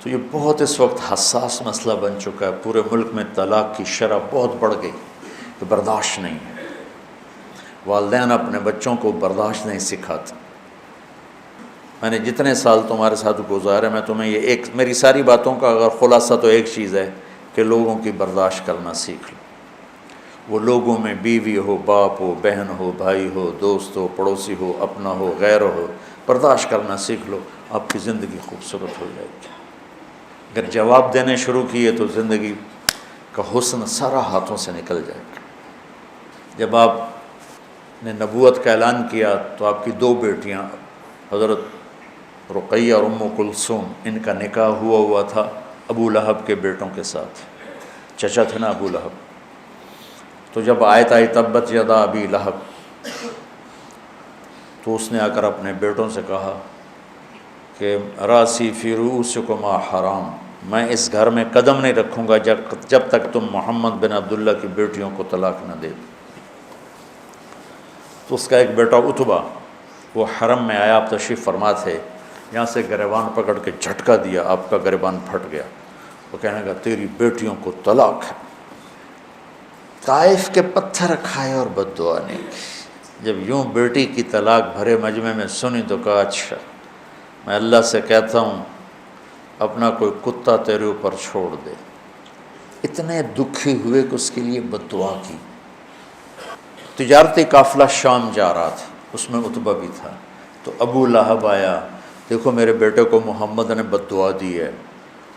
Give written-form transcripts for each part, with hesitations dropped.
تو یہ بہت اس وقت حساس مسئلہ بن چکا ہے، پورے ملک میں طلاق کی شرح بہت بڑھ گئی، کہ برداشت نہیں ہے، والدین اپنے بچوں کو برداشت نہیں سکھاتے۔ میں نے جتنے سال تمہارے ساتھ گزارے، میں تمہیں یہ ایک میری ساری باتوں کا اگر خلاصہ تو ایک چیز ہے کہ لوگوں کی برداشت کرنا سیکھ لو۔ وہ لوگوں میں بیوی ہو، باپ ہو، بہن ہو، بھائی ہو، دوست ہو، پڑوسی ہو، اپنا ہو، غیر ہو، برداشت کرنا سیکھ لو، آپ کی زندگی خوبصورت ہو جائے گی۔ اگر جواب دینے شروع کیے تو زندگی کا حسن سارا ہاتھوں سے نکل جائے گا۔ جب آپ نے نبوت کا اعلان کیا تو آپ کی 2 بیٹیاں حضرت رقیہ اور ام کلثوم، ان کا نکاح ہوا تھا ابو لہب کے بیٹوں کے ساتھ، چچا تھے نا ابو لہب۔ تو جب آیت آئی تبت یدا ابی لہب، تو اس نے آ کر اپنے بیٹوں سے کہا کہ راسی فی رؤوسکما حرام، میں اس گھر میں قدم نہیں رکھوں گا جب تک تم محمد بن عبداللہ کی بیٹیوں کو طلاق نہ دے۔ تو اس کا ایک بیٹا عتبہ، وہ حرم میں آیا، آپ تشریف فرما تھے، یہاں سے گریبان پکڑ کے جھٹکا دیا، آپ کا گریبان پھٹ گیا۔ وہ کہنے لگا تیری بیٹیوں کو طلاق ہے۔ طائف کے پتھر کھائے اور بد دعا نہیں کی۔ جب یوں بیٹی کی طلاق بھرے مجمع میں سنی تو کہا اچھا، میں اللہ سے کہتا ہوں اپنا کوئی کتا تیرے اوپر چھوڑ دے۔ اتنے دکھی ہوئے کہ اس کے لیے بد دعا کی۔ تجارتی قافلہ شام جا رہا تھا، اس میں عتبہ بھی تھا، تو ابو لہب آیا، دیکھو میرے بیٹے کو محمد نے بد دعا دی ہے،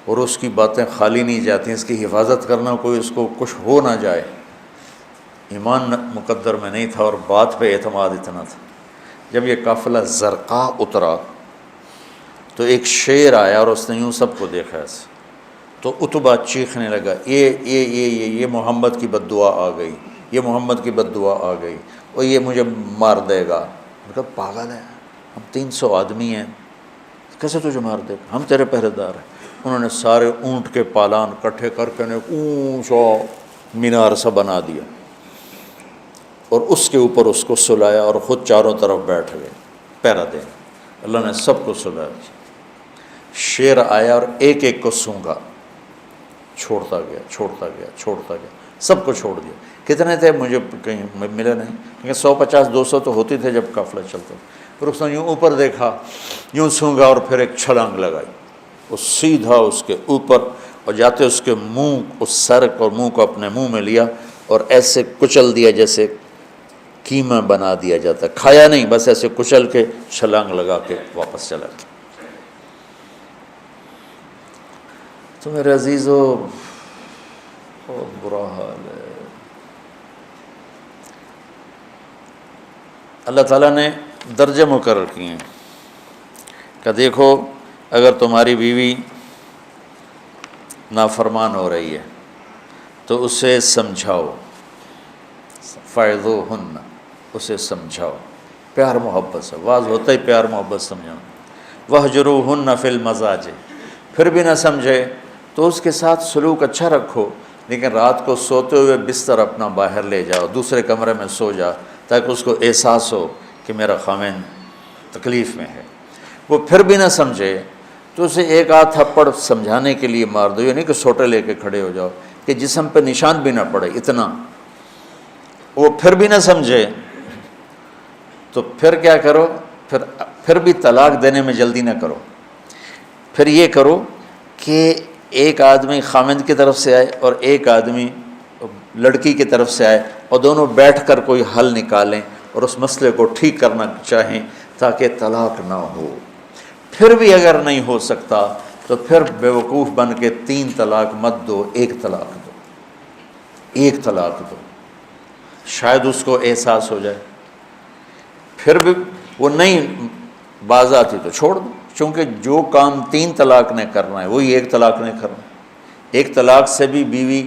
اور اس کی باتیں خالی نہیں جاتی، اس کی حفاظت کرنا، کوئی اس کو کچھ ہو نہ جائے۔ ایمان مقدر میں نہیں تھا اور بات پہ اعتماد اتنا تھا۔ جب یہ قافلہ زرقاء اترا تو ایک شیر آیا اور اس نے یوں سب کو دیکھا ایسے، تو عتبہ چیخنے لگا یہ محمد کی بد دعا آ گئی، یہ محمد کی بد دعا آ گئی، اور یہ مجھے مار دے گا۔ میں کہا پاگل ہے، ہم 300 آدمی ہیں، کیسے تجھے مار دے گا، ہم تیرے پہرے دار ہیں۔ انہوں نے سارے اونٹ کے پالان کٹھے کر کے اونچا مینار سا بنا دیا، اور اس کے اوپر اس کو سلایا، اور خود چاروں طرف بیٹھ گئے پہرا دیں۔ اللہ نے سب کو سلایا۔ شیر آیا اور ایک ایک کو سونگا، چھوڑتا گیا، سب کو چھوڑ دیا۔ کتنے تھے مجھے کہیں ملے نہیں، لیکن 150-200 تو ہوتی تھے جب قافلہ چلتا۔ پھر اس نے یوں اوپر دیکھا، یوں سونگا، اور پھر ایک چھلانگ لگائی، وہ سیدھا اس کے اوپر، اور جاتے اس کے منہ، اس سر اور منہ کو اپنے منہ میں لیا اور ایسے کچل دیا جیسے قیمہ بنا دیا جاتا، کھایا نہیں، بس ایسے کچل کے چھلانگ لگا کے واپس چلا گیا۔ تو میرے عزیزو بہت برا حال ہے۔ اللہ تعالیٰ نے درجے مقرر کیے ہیں کہ دیکھو اگر تمہاری بیوی نافرمان ہو رہی ہے تو اسے سمجھاؤ، فَعِظُوهُنَّ، اسے سمجھاؤ، پیار محبت سے، واز ہوتا ہی پیار محبت سمجھاؤ۔ وَاهْجُرُوهُنَّ فِي الْمَضَاجِعِ، پھر بھی نہ سمجھے تو اس کے ساتھ سلوک اچھا رکھو، لیکن رات کو سوتے ہوئے بستر اپنا باہر لے جاؤ، دوسرے کمرے میں سو جا، تاکہ اس کو احساس ہو کہ میرا خاوند تکلیف میں ہے۔ وہ پھر بھی نہ سمجھے تو اسے ایک آدھ تھپڑ سمجھانے کے لیے مار دو، یہ نہیں کہ سوٹے لے کے کھڑے ہو جاؤ کہ جسم پہ نشان بھی نہ پڑے، اتنا۔ وہ پھر بھی نہ سمجھے تو پھر کیا کرو، پھر بھی طلاق دینے میں جلدی نہ کرو، پھر یہ کرو کہ ایک آدمی خاوند کی طرف سے آئے اور ایک آدمی لڑکی کی طرف سے آئے، اور دونوں بیٹھ کر کوئی حل نکالیں اور اس مسئلے کو ٹھیک کرنا چاہیں تاکہ طلاق نہ ہو۔ پھر بھی اگر نہیں ہو سکتا تو پھر بیوقوف بن کے 3 طلاق مت دو، 1 طلاق دو، 1 طلاق دو، شاید اس کو احساس ہو جائے۔ پھر بھی وہ نہیں باز آتی تو چھوڑ دو، چونکہ جو کام 3 طلاق نے کرنا ہے وہی 1 طلاق نے کرنا ہے۔ 1 طلاق سے بھی بیوی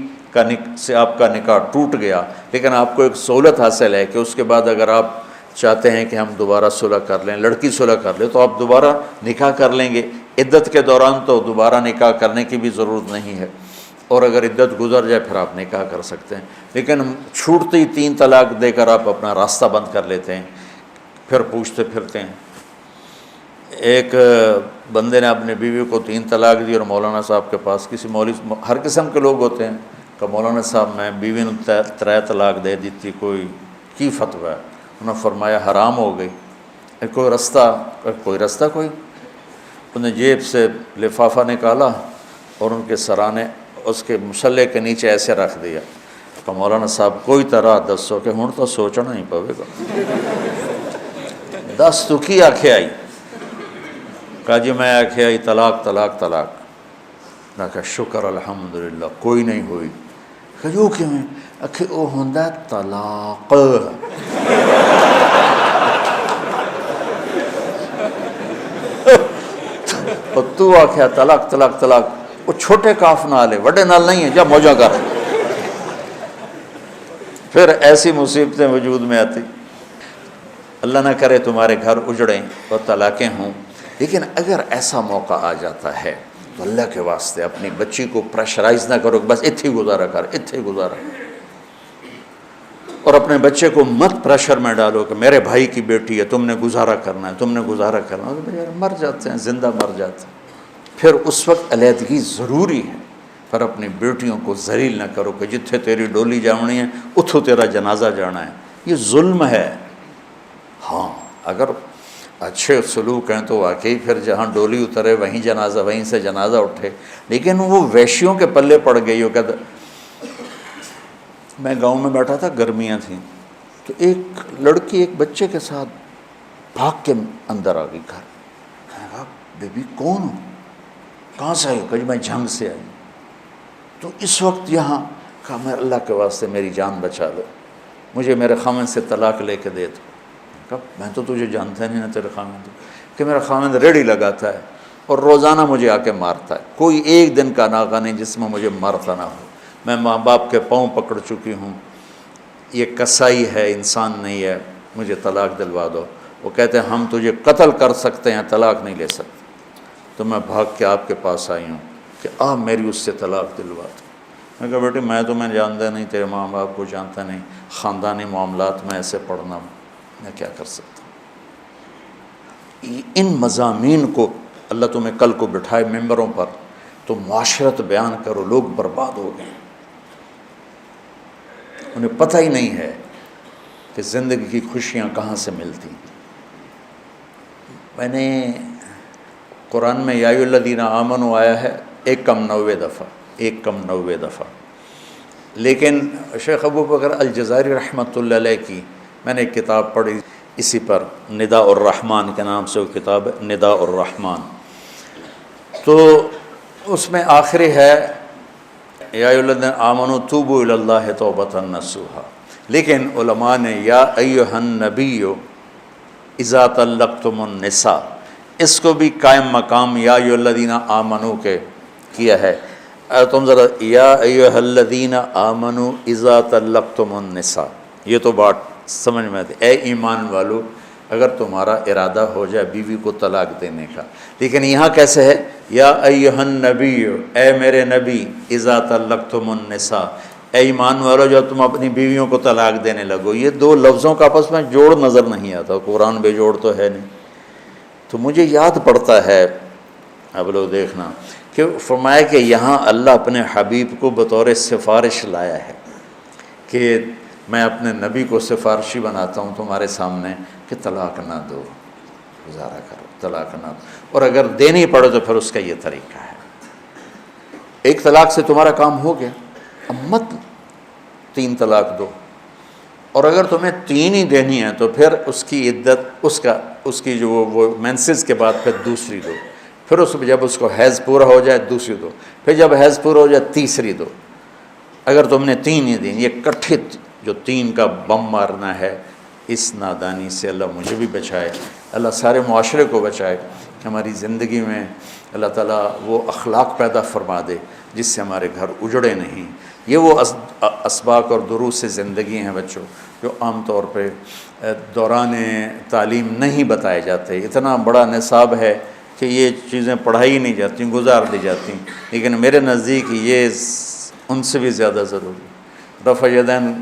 سے آپ کا نکاح ٹوٹ گیا، لیکن آپ کو ایک سہولت حاصل ہے کہ اس کے بعد اگر آپ چاہتے ہیں کہ ہم دوبارہ صلح کر لیں، لڑکی صلح کر لے، تو آپ دوبارہ نکاح کر لیں گے۔ عدت کے دوران تو دوبارہ نکاح کرنے کی بھی ضرورت نہیں ہے، اور اگر عدت گزر جائے پھر آپ نکاح کر سکتے ہیں۔ لیکن چھوٹتی 3 طلاق دے کر آپ اپنا راستہ بند کر لیتے ہیں، پھر پوچھتے پھرتے ہیں۔ ایک بندے نے اپنی بیوی کو 3 طلاق دی، اور مولانا صاحب کے پاس کسی مولوی، ہر قسم کے لوگ ہوتے ہیں، کہ مولانا صاحب میں بیوی نے 3 طلاق دے دیتی، کوئی کی فتویٰ ہے؟ انہوں نے فرمایا حرام ہو گئی، کوئی رستہ کوئی انہوں نے جیب سے لفافہ نکالا اور ان کے سرانے اس کے مسلح کے نیچے ایسے رکھ دیا کہ مولانا صاحب کوئی طرح دسو کہ ہوں تو سوچنا ہی پوے گا، دس تو کی آکھے آئی؟ کہا جی میں آکھے آئی طلاق طلاق طلاق۔ میں کہا شکر الحمدللہ کوئی نہیں ہوئی۔ کہا جو کیوں ہے؟ آکھے او ہوندا طلاق۔ اور تو آکھیا طلاق طلاق طلاق، وہ چھوٹے کاف نال ہے، وڈے نال نہیں ہے، جا موجہ کر۔ پھر ایسی مصیبتیں وجود میں آتی۔ اللہ نہ کرے تمہارے گھر اجڑیں اور طلاقیں ہوں، لیکن اگر ایسا موقع آ جاتا ہے تو اللہ کے واسطے اپنی بچی کو پریشرائز نہ کرو کہ بس اتھے گزارا کر، اتھے گزارا، اور اپنے بچے کو مت پریشر میں ڈالو کہ میرے بھائی کی بیٹی ہے، تم نے گزارا کرنا ہے، تم نے گزارا کرنا ہے۔ مر جاتے ہیں، زندہ مر جاتے ہیں۔ پھر اس وقت علیحدگی ضروری ہے، پر اپنی بیٹیوں کو ذلیل نہ کرو کہ جتھے تیری ڈولی جاونی ہے اتھو تیرا جنازہ جانا ہے، یہ ظلم ہے۔ ہاں اگر اچھے سلوک ہیں تو واقعی پھر جہاں ڈولی اترے وہیں جنازہ، وہیں سے جنازہ اٹھے، لیکن وہ ویشیوں کے پلے پڑ گئی ہو۔ کہتا میں گاؤں میں بیٹھا تھا، گرمیاں تھیں، تو ایک لڑکی ایک بچے کے ساتھ بھاگ کے اندر آ گئی گھر۔ میں نے کہا بیبی کون ہو، کہاں سے آئی؟ کہ میں جھنگ سے آئی۔ تو اس وقت یہاں کہا میں اللہ کے واسطے میری جان بچا دو، مجھے میرے خامن سے طلاق لے کے دے دو۔ کہا میں تو تجھے جانتا نہیں، نہ تیرے خامن تو، کہ میرا خامن ریڑھی لگاتا ہے اور روزانہ مجھے آ کے مارتا ہے، کوئی ایک دن کا ناغہ نہیں جس میں مجھے مارتا نہ ہو، میں ماں باپ کے پاؤں پکڑ چکی ہوں، یہ کسائی ہے، انسان نہیں ہے، مجھے طلاق دلوا دو۔ وہ کہتے ہیں ہم تجھے قتل کر سکتے ہیں، طلاق نہیں لے سکتے۔ تو میں بھاگ کے آپ کے پاس آئی ہوں کہ آپ میری اس سے طلاق دلوا دو۔ میں کہا بیٹے میں تمہیں جانتا نہیں، تیرے ماں باپ کو جانتا نہیں، خاندانی معاملات میں ایسے پڑھنا میں کیا کر سکتا ہوں۔ ان مضامین کو اللہ تمہیں کل کو بٹھائے ممبروں پر تو معاشرت بیان کرو، لوگ برباد ہو گئے، انہیں پتہ ہی نہیں ہے کہ زندگی کی خوشیاں کہاں سے ملتی۔ میں نے قرآن میں یا ایھا الذین آمنوا آیا ہے 190 دفعہ، 190 دفعہ، لیکن شیخ ابو بکر الجزائری رحمۃ اللہ علیہ کی میں نے ایک کتاب پڑھی اسی پر، نداء الرحمن کے نام سے وہ کتاب ہے، نداء الرحمن۔ تو اس میں آخری ہے یا ایھا الذین آمنوا توبوا الی اللہ توبۃ نصوحا، لیکن علماء نے یا ایھا النبی اذا طلقتم النساء، اس کو بھی قائم مقام یا ایھا الذین آمنوا کے کیا ہے۔ تم ذرا یا ایھا الذین آمنوا اذا طلقتم النساء، یہ تو بات سمجھ میں آتی، اے ایمان والو اگر تمہارا ارادہ ہو جائے بیوی کو طلاق دینے کا، لیکن یہاں کیسے ہے یا ایھا النبی، اے میرے نبی، اذا طلقتم النساء، اے ایمان والو جب تم اپنی بیویوں کو طلاق دینے لگو۔ یہ دو لفظوں کا آپس میں جوڑ نظر نہیں آتا، قرآن بے جوڑ تو ہے نہیں۔ تو مجھے یاد پڑتا ہے، اب لوگ دیکھنا کہ فرمایا کہ یہاں اللہ اپنے حبیب کو بطور سفارش لایا ہے کہ میں اپنے نبی کو سفارشی بناتا ہوں تمہارے سامنے کہ طلاق نہ دو، گزارا کرو، طلاق نہ دو، اور اگر دینی پڑے تو پھر اس کا یہ طریقہ ہے۔ ایک طلاق سے تمہارا کام ہو گیا، اب مت 3 طلاق دو، اور اگر تمہیں 3 ہی دینی ہے تو پھر اس کی عدت، اس کی جو وہ مینسز کے بعد پھر دوسری دو، پھر جب اس کو حیض پورا ہو جائے دوسری دو، پھر جب حیض پورا ہو جائے تیسری دو۔ اگر تم نے 3 ہی دینی، یہ کٹھے جو 3 کا بم مارنا ہے، اس نادانی سے اللہ مجھے بھی بچائے، اللہ سارے معاشرے کو بچائے کہ ہماری زندگی میں اللہ تعالیٰ وہ اخلاق پیدا فرما دے جس سے ہمارے گھر اجڑے نہیں۔ یہ وہ اسباق اور دروس سے زندگی ہیں بچوں جو عام طور پہ دوران تعلیم نہیں بتائے جاتے۔ اتنا بڑا نصاب ہے کہ یہ چیزیں پڑھائی نہیں جاتی، گزار دی جاتی، لیکن میرے نزدیک یہ ان سے بھی زیادہ ضروری۔ رفع یدین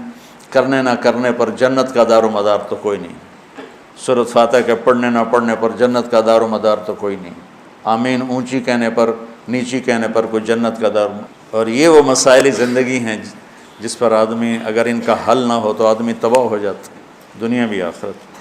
کرنے نہ کرنے پر جنت کا دار و مدار تو کوئی نہیں۔ سورۃ فاتحہ کے پڑھنے نہ پڑھنے پر جنت کا دار و مدار تو کوئی نہیں، آمین اونچی کہنے پر نیچی کہنے پر کوئی جنت کا دار، اور یہ وہ مسائل زندگی ہیں جس پر آدمی اگر ان کا حل نہ ہو تو آدمی تباہ ہو جاتا ہے، دنیا بھی آخرت۔